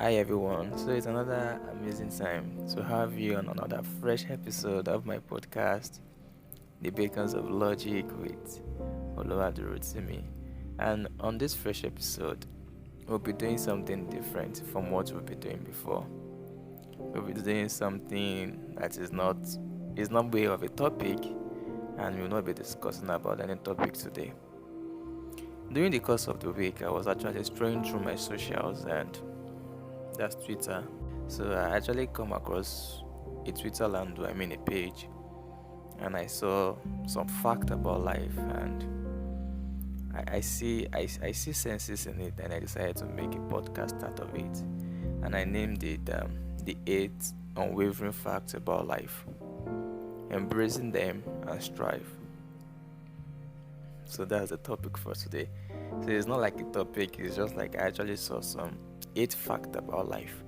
Hi everyone. So it's another amazing time to have you on another fresh episode of my podcast, The Beacons of Logic with Oluwadurotimi. And on this fresh episode, we'll be doing something different from what we've been doing before. We'll be doing something that is not way of a topic, and we'll not be discussing about any topic today. During the course of the week, I was actually strolling through my socials, and that's Twitter. So I actually come across a Twitter handle, a page, and I saw some fact about life, and I see senses in it, and I decided to make a podcast out of it, and I named it the 8 unwavering facts about life, embracing them and strive. So that's the topic for today. So it's not like a topic; it's just like I actually saw some 8 facts about life,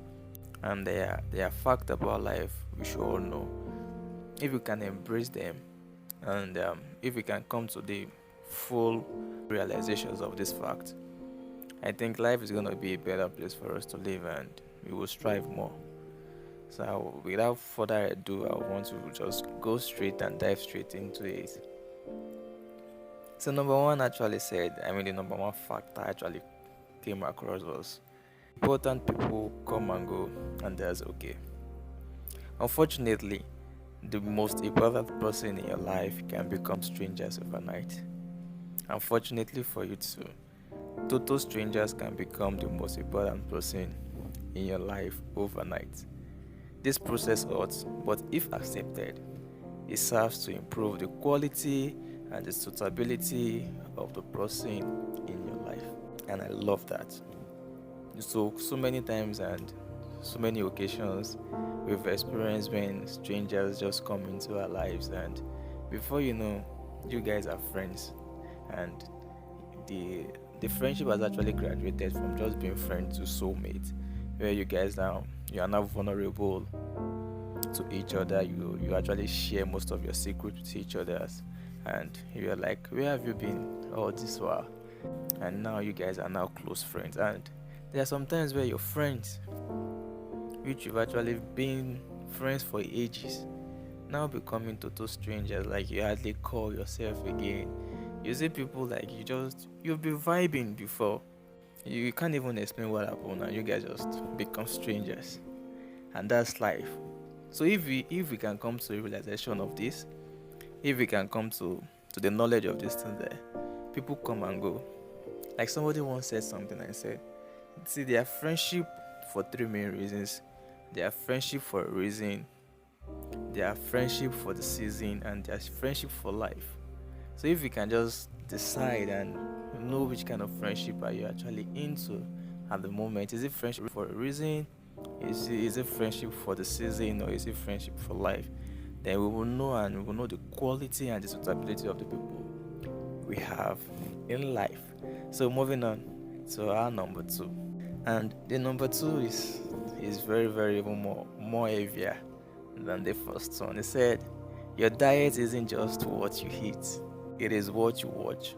and they are fact about life we should all know. If we can embrace them, and if we can come to the full realizations of this fact, I think life is going to be a better place for us to live, and we will strive more. So without further ado, I want to just go straight and dive straight into it. So number one actually said, the number one fact I actually came across was important people come and go, and that's okay. Unfortunately, the most important person in your life can become strangers overnight. Unfortunately for you too, total strangers can become the most important person in your life overnight. This process hurts, but if accepted, it serves to improve the quality and the suitability of the person in your life. And I love that. So many times and so many occasions we've experienced when strangers just come into our lives, and before you know, you guys are friends, and the friendship has actually graduated from just being friends to soulmate, where you are now vulnerable to each other. You actually share most of your secrets with each other, and you are like, where have you been all this while? And now you guys are now close friends, and there are some times where your friends, which you've actually been friends for ages, now becoming total strangers, like you hardly call yourself again. You see people like you've been vibing before. You can't even explain what happened, and you guys just become strangers. And that's life. So if we can come to a realization of this, if we can come to the knowledge of this thing there, people come and go. Like somebody once said something and said, see, they are friendship for 3 main reasons. They are friendship for a reason, they are friendship for the season, and they are friendship for life. So if you can just decide and know which kind of friendship are you actually into at the moment, is it friendship for a reason? Is it friendship for the season, or is it friendship for life? Then we will know, and we will know the quality and the suitability of the people we have in life. So moving on to our number two. And the number two is very, very even more heavier than the first one. It said, your diet isn't just what you eat, it is what you watch,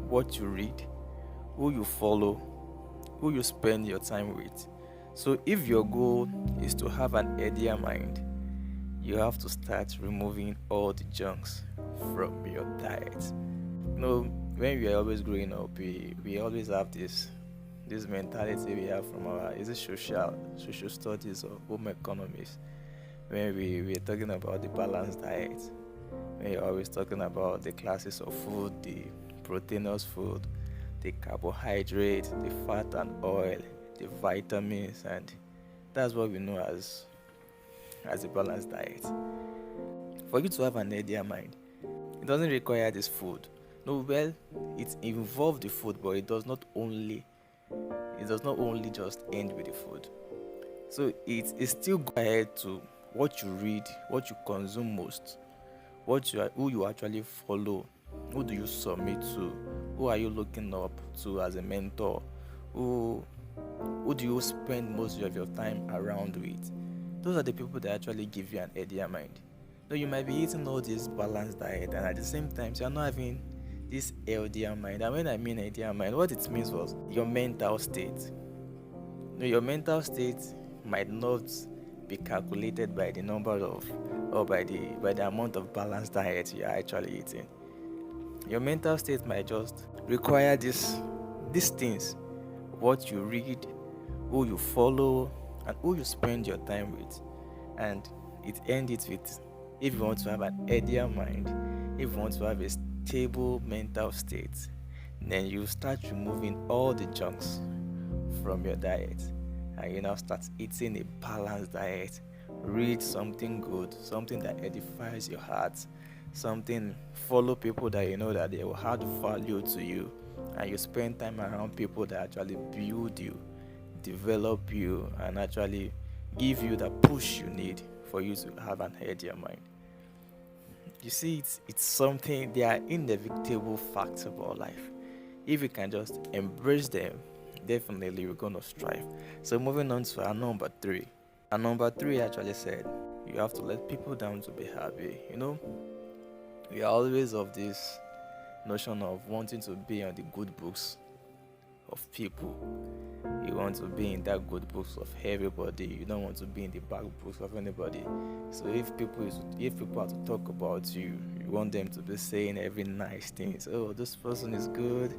what you read, who you follow, who you spend your time with. So if your goal is to have an healthier mind, you have to start removing all the junks from your diet. When we are always growing up, we always have this mentality we have from our social studies or home economics, when we're talking about the balanced diet, when you're always talking about the classes of food, the proteinous food, the carbohydrate, the fat and oil, the vitamins, and that's what we know as a balanced diet. For you to have an healthier mind, it doesn't require this food. No, well, it involves the food, but it does not only just end with the food. So it still go ahead to what you read, what you consume most, who you actually follow, who do you submit to, who are you looking up to as a mentor, who do you spend most of your time around with. Those are the people that actually give you an healthier mind. So you might be eating all this balanced diet, and at the same time you're not having this healthier mind. And when I mean healthier mind, what it means was your mental state. Your mental state might not be calculated by the number of or by the amount of balanced diet you are actually eating. Your mental state might just require these things: what you read, who you follow, and who you spend your time with. And it ends it with, if you want to have an healthier mind, if you want to have a stable mental state, then you start removing all the junks from your diet, and you now start eating a balanced diet. Read something good, something that edifies your heart, something, follow people that you know that they will add value to you, and you spend time around people that actually build you, develop you, and actually give you the push you need for you to have an healthier mind. You see, it's something, they are inevitable facts about life. If you can just embrace them, definitely you're gonna strive. So moving on to our number three. Our number three actually said you have to let people down to be happy. We are always of this notion of wanting to be on the good books of people. You want to be in that good books of everybody. You don't want to be in the bad books of anybody. So if people are to talk about you, you want them to be saying every nice thing. So, oh, this person is good.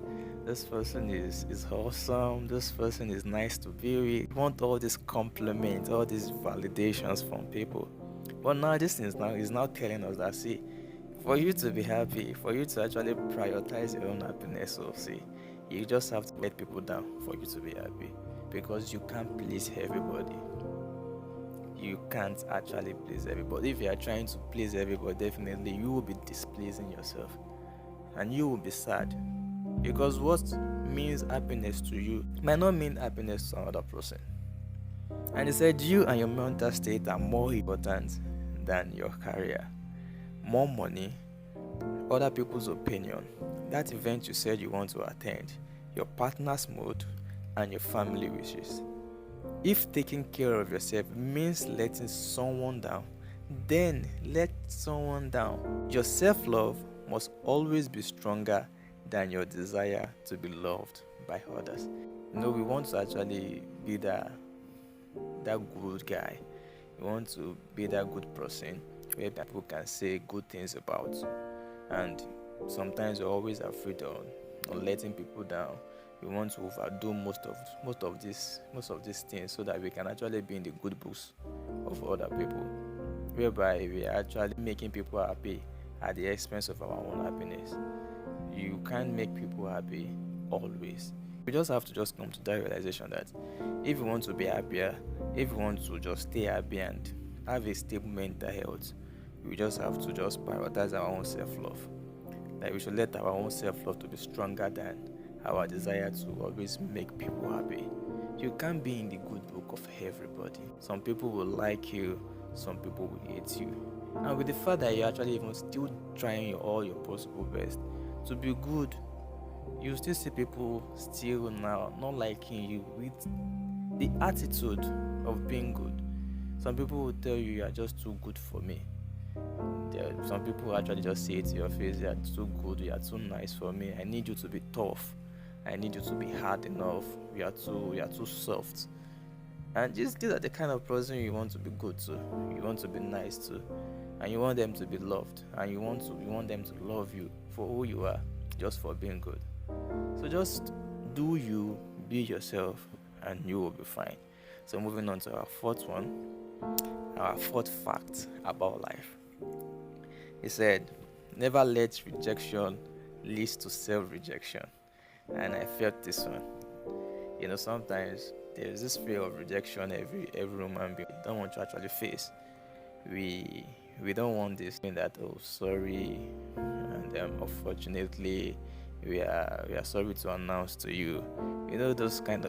This person is awesome. This person is nice to be with. You want all these compliments, all these validations from people. But now this is now telling us that, see, for you to be happy, for you to actually prioritize your own happiness, so see, you just have to let people down for you to be happy, because you can't please everybody. You can't actually please everybody. If you are trying to please everybody, definitely you will be displeasing yourself, and you will be sad, because what means happiness to you might not mean happiness to another person. And he said you and your mental state are more important than your career, more money, other people's opinion, that event you said you want to attend, your partner's mood, and your family wishes. If taking care of yourself means letting someone down, then let someone down. Your self-love must always be stronger than your desire to be loved by others. We want to actually be that good guy. We want to be that good person where people can say good things about. And sometimes we're always afraid of letting people down. We want to overdo most of these things so that we can actually be in the good books of other people, whereby we are actually making people happy at the expense of our own happiness. You can't make people happy always. We just have to just come to that realization that if you want to be happier, if you want to just stay happy and have a stable mental health, we just have to just prioritize our own self-love. Like, we should let our own self-love to be stronger than our desire to always make people happy. You can't be in the good book of everybody. Some people will like you, some people will hate you. And with the fact that you're actually even still trying all your possible best to be good, you still see people still now not liking you with the attitude of being good. Some people will tell you are just too good for me. Some people actually just say it to your face, you are too good, you are too nice for me. I need you to be tough. I need you to be hard enough. You are too soft. And these are the kind of person you want to be good to. You want to be nice to, and you want them to be loved, and you want them to love you for who you are, just for being good. So just do you, be yourself, and you will be fine. So moving on to our fourth fact about life. He said, never let rejection lead to self-rejection. And I felt this one. Sometimes there's this fear of rejection every human being don't want to actually face. We don't want this thing that, oh, sorry, and unfortunately we are sorry to announce to you. Those kind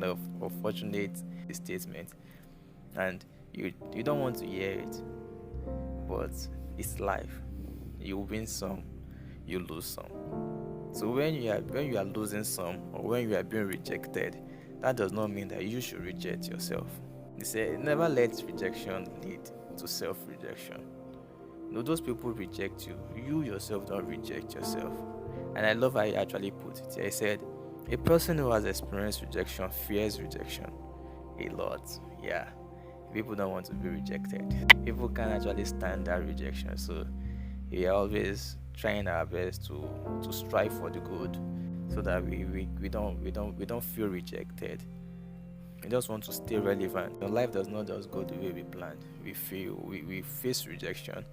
of unfortunate statements, and you don't want to hear it. But it's life. You win some, you lose some. So when you are losing some, or when you are being rejected, that does not mean that you should reject yourself. They say never let rejection lead to self-rejection. Those people reject you. You yourself don't reject yourself. And I love how he actually put it. He said, A person who has experienced rejection fears rejection a lot. Yeah, people don't want to be rejected. People can't actually stand that rejection, so we are always trying our best to strive for the good, so that we don't feel rejected. We just want to stay relevant. Your life does not just go the way we planned. We face rejection,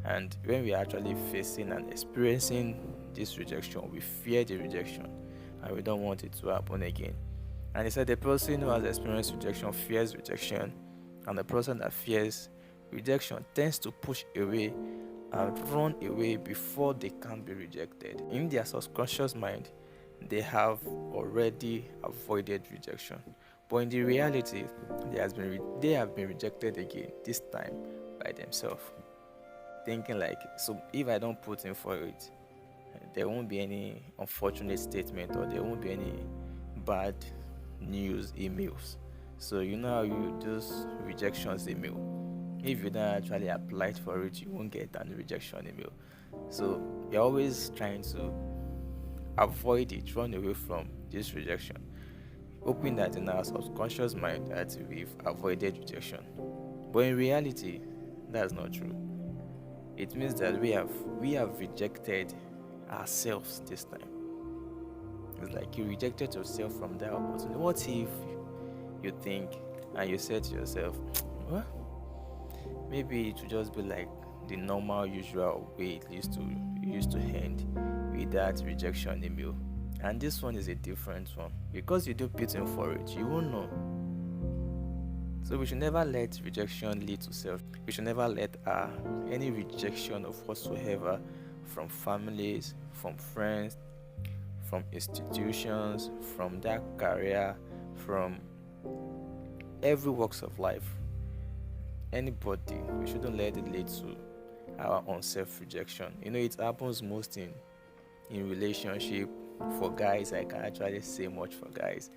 and when we are actually facing and experiencing this rejection, we fear the rejection, and we don't want it to happen again. And he said the person who has experienced rejection fears rejection, and the person that fears rejection tends to push away and run away before they can be rejected. In their subconscious mind, they have already avoided rejection. But in the reality, they have been rejected again, this time by themselves. Thinking like, so if I don't put in for it, there won't be any unfortunate statement, or there won't be any bad news emails. So you know how you just rejections email. If you don't actually apply for it, you won't get an rejection email. So you're always trying to avoid it, run away from this rejection, hoping that in our subconscious mind that we've avoided rejection. But in reality, that's not true. It means that we have rejected ourselves this time. It's like you rejected yourself from that opportunity. What if you think and you say to yourself, well, maybe it should just be like the normal, usual way it used to end with that rejection email. And this one is a different one. Because you do put in for it, you won't know. So we should never let rejection lead to self. We should never let any rejection of whatsoever, from families, from friends, from institutions, from that career, from every walks of life, anybody, we shouldn't let it lead to our own self-rejection. It happens most in relationship. For guys, I can actually say much for guys.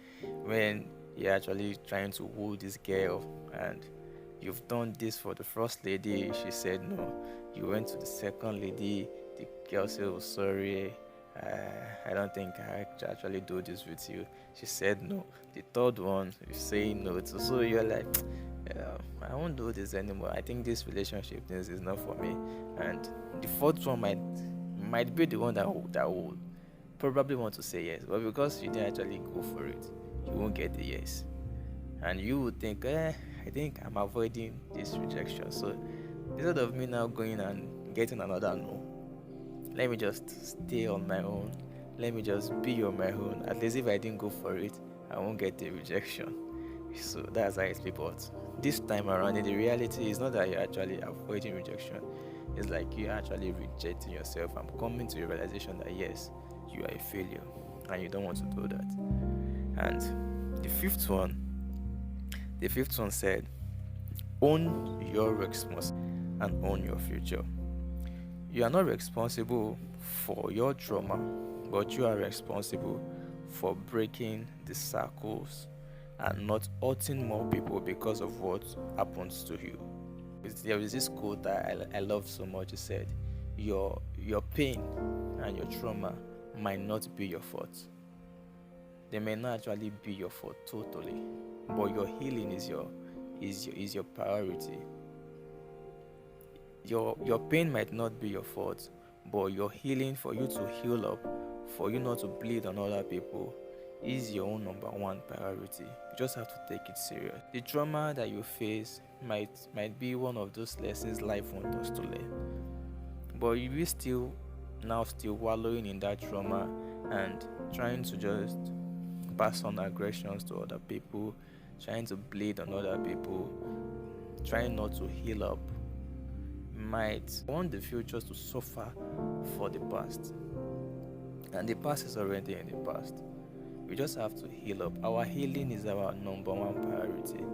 When you're actually trying to woo this girl, and you've done this for the first lady, she said no. You went to the second lady, the girl said, oh, sorry, I don't think I can actually do this with you. She said no. The third one, you say no to. So you're like, I won't do this anymore. I think this relationship this is not for me. And the fourth one might be the one that will probably want to say yes, but because you didn't actually go for it, you won't get the yes. And you would think, I think I'm avoiding this rejection. So instead of me now going and getting another no, let me just stay on my own. Let me just be on my own. At least if I didn't go for it, I won't get the rejection. So that's how it's people. This time around, in the reality, it's not that you're actually avoiding rejection. It's like you're actually rejecting yourself and coming to a realization that yes, you are a failure and you don't want to do that. And the fifth one said, own your responsibility and own your future. You are not responsible for your trauma, but you are responsible for breaking the circles and not hurting more people because of what happens to you. There is this quote that I love so much. It said, your pain and your trauma might not be your fault. They may not actually be your fault totally, but your healing is your priority. Your pain might not be your fault, but your healing, for you to heal up, for you not to bleed on other people, is your own number one priority. You just have to take it serious. The trauma that you face might be one of those lessons life wants us to learn, but you will still wallowing in that trauma and trying to just pass on aggressions to other people, trying to bleed on other people, trying not to heal up, might want the future to suffer for the past. And the past is already in the past. We just have to heal up. Our healing is our number one priority.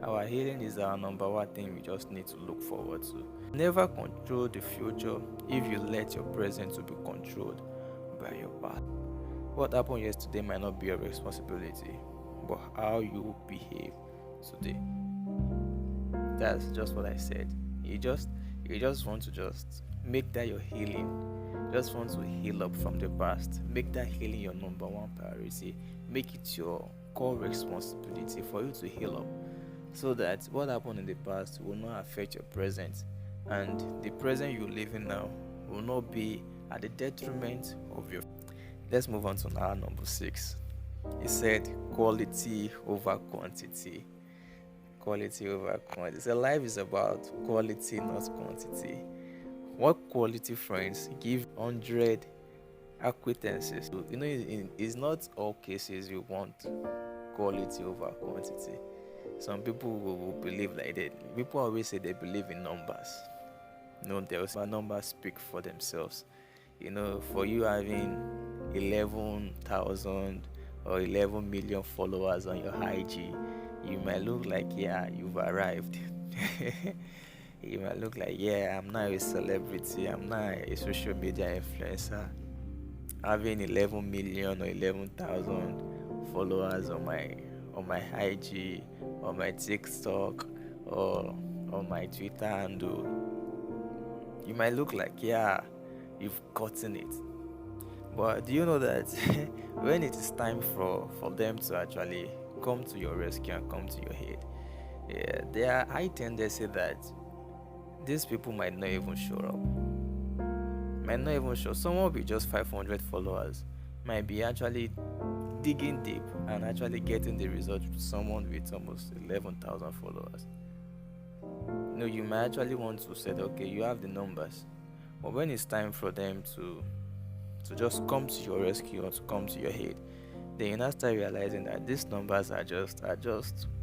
Our healing is our number one thing we just need to look forward to. Never control the future if you let your present to be controlled by your past. What happened yesterday might not be your responsibility, but how you behave today. That's just what I said. You just want to just make that your healing. just want to heal up from the past. Make that healing your number one priority. Make it your core responsibility for you to heal up, so that what happened in the past will not affect your present, and the present you live in now will not be at the detriment of your. Let's move on to our number 6. He said quality over quantity. Quality over quantity. So life is about quality, not quantity. What quality friends give 100 acquaintances? It's not all cases you want quality over quantity. Some people will believe like that. People always say they believe in numbers. There's numbers speak for themselves. For you having 11,000 or 11 million followers on your IG, you might look like, yeah, you've arrived. You might look like, yeah, I'm now a celebrity, I'm now a social media influencer. Having 11 million or 11,000 followers on my IG, on my TikTok, or on my Twitter handle, you might look like, yeah, you've gotten it. But do you know that when it is time for them to actually come to your rescue and come to your aid, yeah, there are high tendency that these people might not even show up. Might not even show. Someone with just 500 followers might be actually digging deep and actually getting the result with someone with almost 11,000 followers. You might actually want to say, okay, you have the numbers, but when it's time for them to just come to your rescue or to come to your aid, then you now start realizing that these numbers are just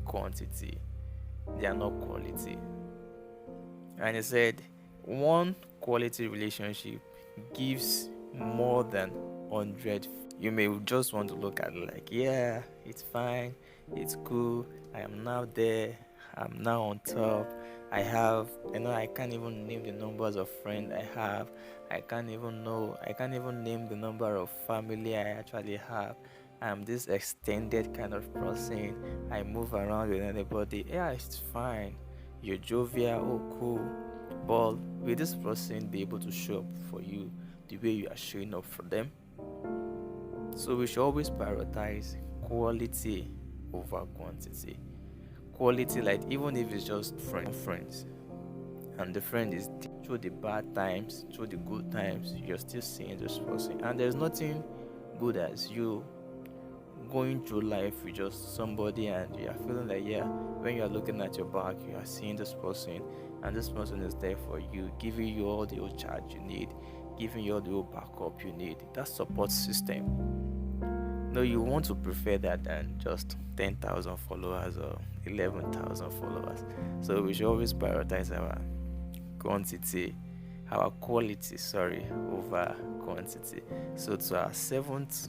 quantity. They are not quality. And he said one quality relationship gives more than 100. You may just want to look at it like, yeah, it's fine, it's cool, I am now there, I'm now on top. I can't even name the numbers of friends I have. I can't even name the number of family I actually have. I'm this extended kind of person. I move around with anybody. Yeah, it's fine. You're jovial, oh cool. But will this person be able to show up for you the way you are showing up for them? So we should always prioritize quality over quantity. Quality, like even if it's just friends, and the friend is through the bad times, through the good times, you're still seeing this person. And there's nothing good as you going through life with just somebody and you are feeling like, yeah, when you are looking at your back, you are seeing this person, and this person is there for you, giving you all the old charge you need, giving you all the old backup you need. That support system. No, you want to prefer that than just 10,000 followers or 11,000 followers. So we should always prioritize our quality, over quantity. So to our 7th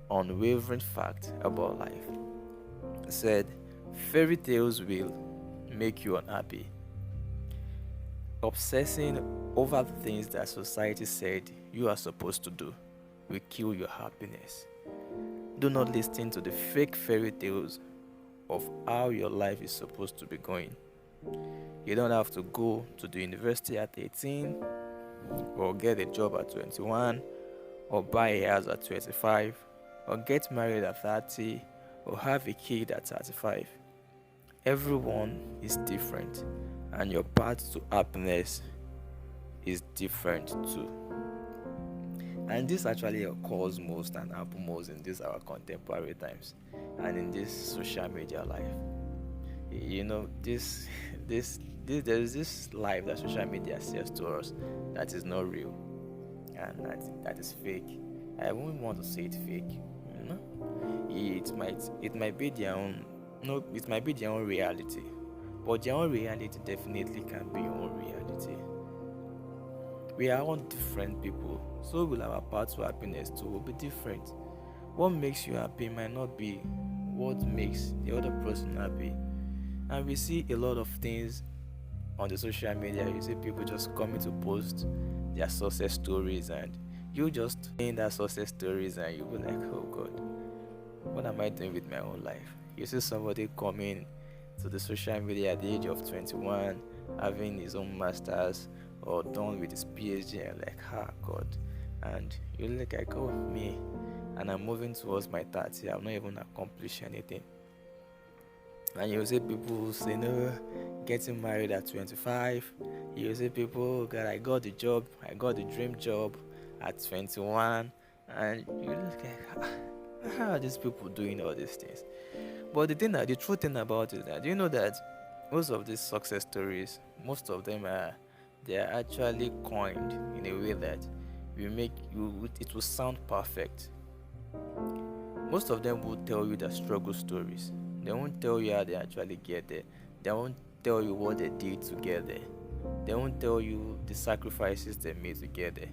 unwavering fact about life, I said fairy tales will make you unhappy. Obsessing over the things that society said you are supposed to do will kill your happiness. Do not listen to the fake fairy tales of how your life is supposed to be going. You don't have to go to the university at 18, or get a job at 21, or buy a house at 25, or get married at 30, or have a kid at 35. Everyone is different, and your path to happiness is different too. And this actually occurs most and happens most in this our contemporary times and in this social media life. There is this life that social media says to us that is not real, and that is fake. I wouldn't want to say it fake. It might be their own. No, it might be their own reality, but their own reality definitely can be your own reality. We are all different people, so will our path to happiness too will be different. What makes you happy might not be what makes the other person happy. And we see a lot of things on the social media. You see people just coming to post their success stories, and you just in that success stories, and you be like, oh God, what am I doing with my own life? You see somebody coming to the social media at the age of 21, having his own masters, or done with his PhD, and like, ah, God. And you look like, oh, me, and I'm moving towards my 30, I've not even accomplished anything. And you see people who say, no, getting married at 25. You see people, "Oh, God, I got the job, I got the dream job at 21." And you look like, how are these people doing all these things? But the true thing about it is that, you know that most of these success stories, most of them are, they are actually coined in a way that it will sound perfect. Most of them will tell you their struggle stories. They won't tell you how they actually get there. They won't tell you what they did to get there. They won't tell you the sacrifices they made to get there.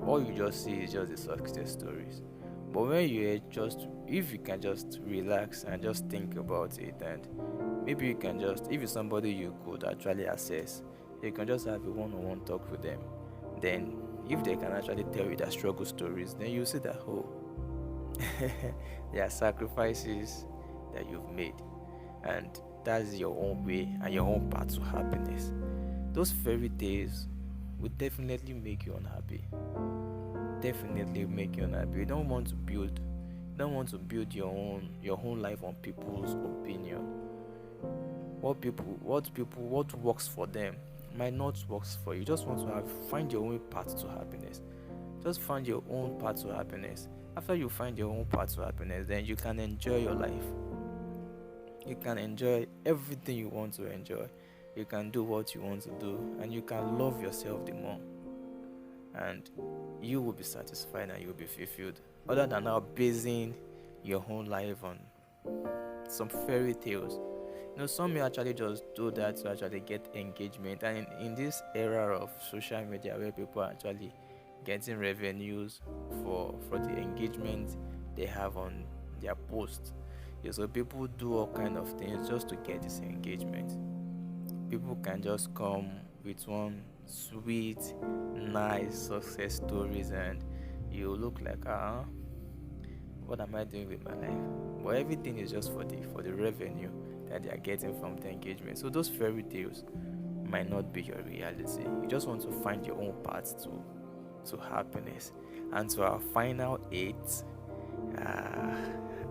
All you just see is just the success stories. But when if you can just relax and just think about it, and maybe you can just, if it's somebody you could actually assess, you can just have a one-on-one talk with them. Then, if they can actually tell you their struggle stories, then you see that, oh, there are sacrifices that you've made, and that's your own way and your own path to happiness. Those fairy tales will definitely make you unhappy. Definitely make you unhappy. You don't want to build your own life on people's opinion. What works for them might not works for you. You just want to find your own path to happiness. Just find your own path to happiness. After you find your own path to happiness, then you can enjoy your life. You can enjoy everything you want to enjoy. You can do what you want to do, and you can love yourself the more. And you will be satisfied and you will be fulfilled. Other than now basing your whole life on some fairy tales. Some may actually just do that to actually get engagement. And in this era of social media where people are actually getting revenues for the engagement they have on their posts. So people do all kind of things just to get this engagement. People can just come with one sweet, nice success stories, and you look like, what am I doing with my life? But everything is just for the revenue that they are getting from the engagement. So those fairy tales might not be your reality. You just want to find your own path to happiness. And to our final eight,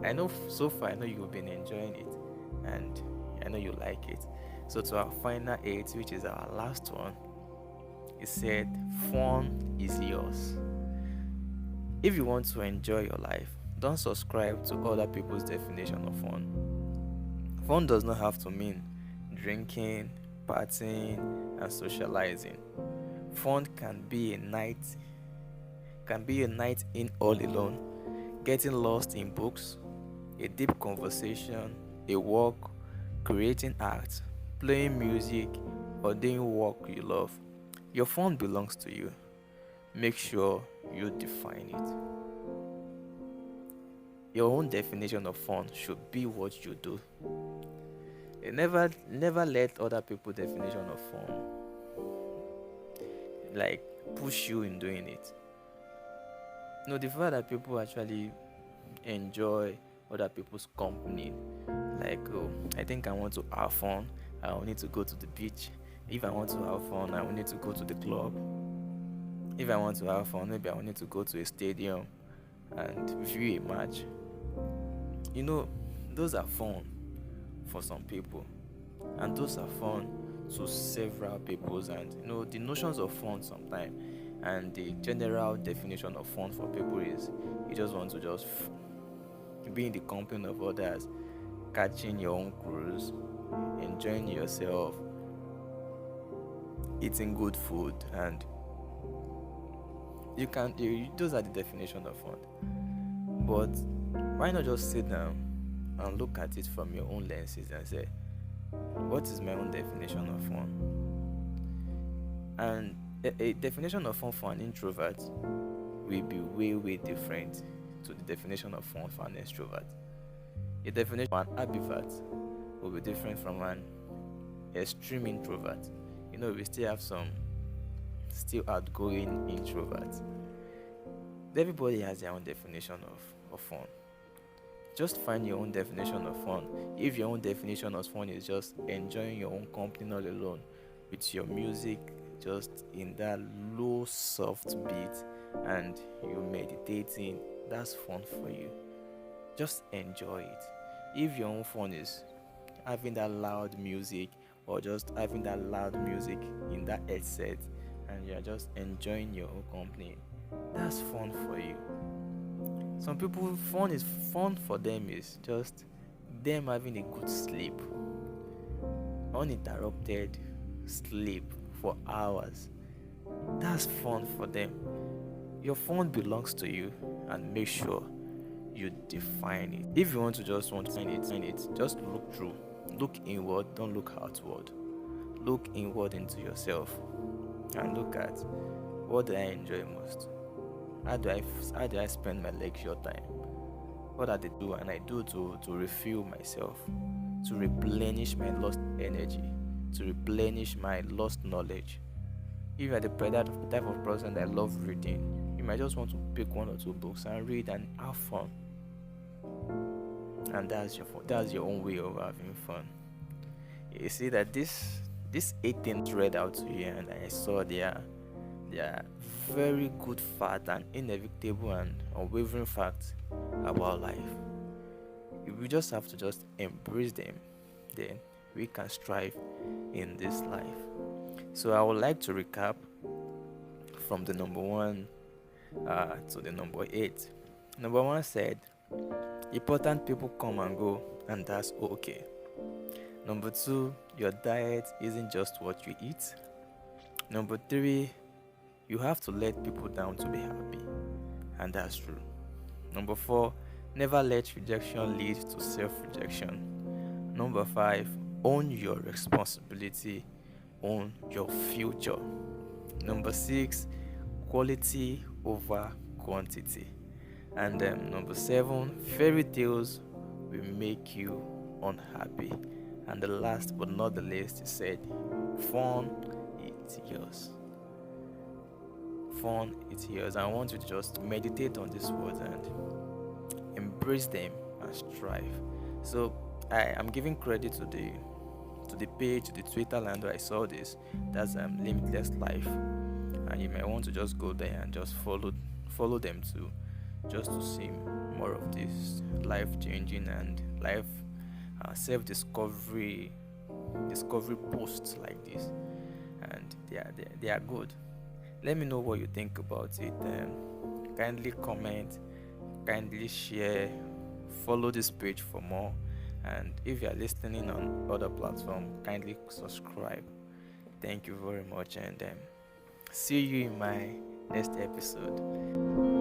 I know so far, I know you've been enjoying it, and I know you like it. So to our final eight, which is our last one, it said, fun is yours. If you want to enjoy your life, don't subscribe to other people's definition of fun. Fun does not have to mean drinking, partying, and socializing. Fun can be a night in all alone, getting lost in books, a deep conversation, a walk, creating art, playing music, or doing work you love. Your fun belongs to you. Make sure you define it. Your own definition of fun should be what you do. Never let other people's definition of fun like push you in doing it. The fact that people actually enjoy other people's company, like, oh, I think I want to have fun, I will need to go to the beach. If I want to have fun, I will need to go to the club. If I want to have fun, maybe I will need to go to a stadium and view a match. Those are fun for some people, and those are fun to several peoples. And the notions of fun sometimes, and the general definition of fun for people is you just want to just be in the company of others, catching your own cruise, enjoying yourself, eating good food, and those are the definition of fun. But why not just sit down and look at it from your own lenses and say, what is my own definition of fun? And a definition of fun for an introvert will be way, way different to the definition of fun for an extrovert. A definition for an ambivert will be different from an extreme introvert. We still have some still outgoing introverts. Everybody has their own definition of fun. Just find your own definition of fun. If your own definition of fun is just enjoying your own company all alone, with your music just in that low soft beat and you meditating. That's fun for you. Just enjoy it. If your own fun is having that loud music or just having that loud music in that headset and you're just enjoying your own company, that's fun for you. Some people, fun for them is just them having a good sleep, uninterrupted sleep for hours. That's fun for them. Your phone belongs to you, and make sure you define it. If you want to find it, just look through. Look inward, don't look outward. Look inward into yourself and look at what do I enjoy most? How do I spend my leisure time? What are they do and I do to refuel myself, to replenish my lost energy, to replenish my lost knowledge. If you're the type of person that love reading, you might just want to pick one or two books and read and have fun. And that's your own way of having fun. You see that this 18 read out to you, and I saw their very good fact and inevitable and unwavering facts about life. We just have to just embrace them, then we can strive in this life. So I would like to recap from the number one to the number 8. Number 1 said, important people come and go, and that's okay. Number 2, your diet isn't just what you eat. Number 3, you have to let people down to be happy, and that's true. Number 4, never let rejection lead to self-rejection. Number 5, own your responsibility, own your future. Number 6, quality over quantity. And number 7, fairy tales will make you unhappy. And the last but not the least, he said, fun, it's yours. Fun, it's yours. I want you to just meditate on these words and embrace them and strive. So I am giving credit to the page, to the Twitter land where I saw this. That's Limitless Life, and you may want to just go there and just follow them too, just to see more of this life changing and life self-discovery posts like this, and they are good. Let me know what you think about it. Kindly comment, kindly share, follow this page for more, and if you are listening on other platforms, kindly subscribe. Thank you very much, and see you in my next episode.